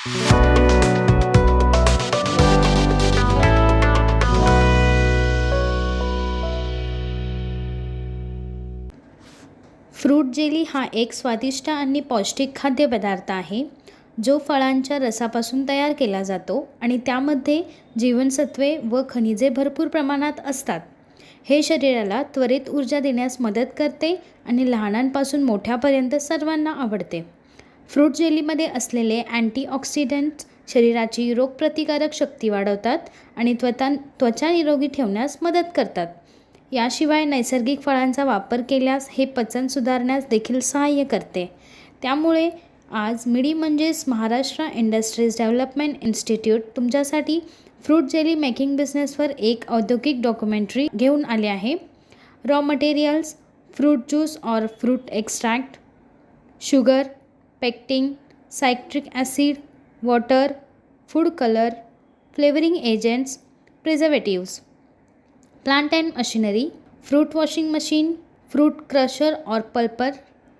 Fruit jelly हा एक स्वादिष्ट आणि पौष्टिक खाद्यपदार्थ आहे जो फळांच्या रसापासून तयार केला जातो आणि त्यामध्ये जीवनसत्वे व खनिजे भरपूर प्रमाणात असतात. हे शरीराला त्वरित ऊर्जा देण्यास मदत करते आणि लहानांपासून मोठ्यापर्यंत सर्वांना आवडते. फ्रूट जेलीमध्ये असलेले अँटीऑक्सिडंट्स शरीराची रोगप्रतिकारक शक्ती वाढवतात आणि त्वचा निरोगी ठेवण्यास मदत करतात. याशिवाय नैसर्गिक फळांचा वापर केल्यास हे पचन सुधारण्यास देखील सहाय्य करते. त्यामुळे आज मिडी म्हणजेच महाराष्ट्र इंडस्ट्रीज डेव्हलपमेंट इन्स्टिट्यूट तुमच्यासाठी फ्रूट जेली मेकिंग बिझनेसवर एक औद्योगिक डॉक्युमेंटरी घेऊन आले आहे. रॉ मटेरियल्स: फ्रूट ज्यूस और fruit extract, sugar, pectin, citric acid, water, food colour, flavouring agents, preservatives. Plant and machinery: fruit washing machine, fruit crusher और pulper,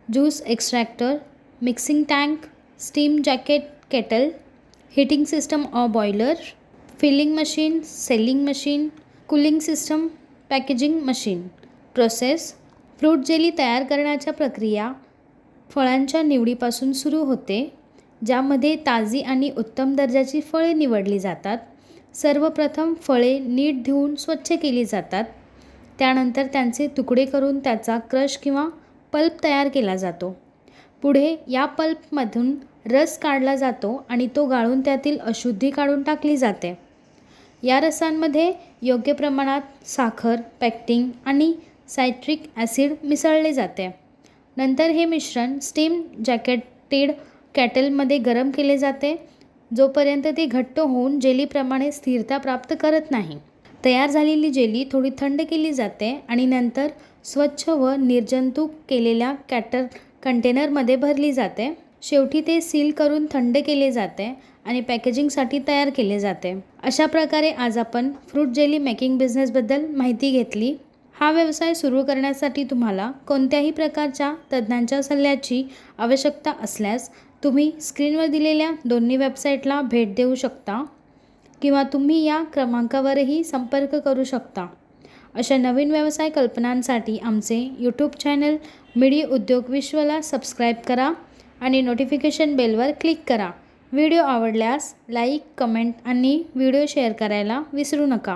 juice extractor, mixing tank, steam jacket kettle, heating system और boiler, filling machine, sealing machine, cooling system, packaging machine. Process: fruit jelly तयार करण्याच्या प्रक्रिया फळांच्या निवडीपासून सुरू होते, ज्यामध्ये ताजी आणि उत्तम दर्जाची फळे निवडली जातात. सर्वप्रथम फळे नीट धुवून स्वच्छ केली जातात. त्यानंतर त्यांचे तुकडे करून त्याचा क्रश किंवा पल्प तयार केला जातो. पुढे या पल्पमधून रस काढला जातो आणि तो गाळून त्यातील अशुद्धी काढून टाकली जाते. या रसांमध्ये योग्य प्रमाणात साखर, पेक्टिन आणि सायट्रिक ॲसिड मिसळले जाते. नंतर हे मिश्रण स्टीम जॅकेटेड केटलमध्ये गरम केले जाते, जोपर्यंत ते घट्ट होऊन जेलीप्रमाणे स्थिरता प्राप्त करत नाही. तयार झालेली जेली थोडी थंड केली जाते आणि नंतर स्वच्छ व निर्जंतुक केलेल्या कंटेनरमध्ये भरली जाते. शेवटी ते सील करून थंड केले जाते आणि पॅकेजिंगसाठी तयार केले जाते. अशा प्रकारे आज आपण फ्रूट जेली मेकिंग बिझनेसबद्दल माहिती घेतली. हा व्यवसाय सुरू करण्यासाठी तुम्हाला कोणत्याही प्रकारच्या तज्ज्ञांच्या सल्ल्याची आवश्यकता असल्यास तुम्ही स्क्रीनवर दिलेल्या दोन्ही वेबसाईटला भेट देऊ शकता किंवा तुम्ही या क्रमांकावरही संपर्क करू शकता. अशा नवीन व्यवसाय कल्पनांसाठी आमचे यूट्यूब चॅनल मिडी उद्योग विश्वला सबस्क्राईब करा आणि नोटिफिकेशन बेलवर क्लिक करा. व्हिडिओ आवडल्यास लाईक, कमेंट आणि व्हिडिओ शेअर करायला विसरू नका.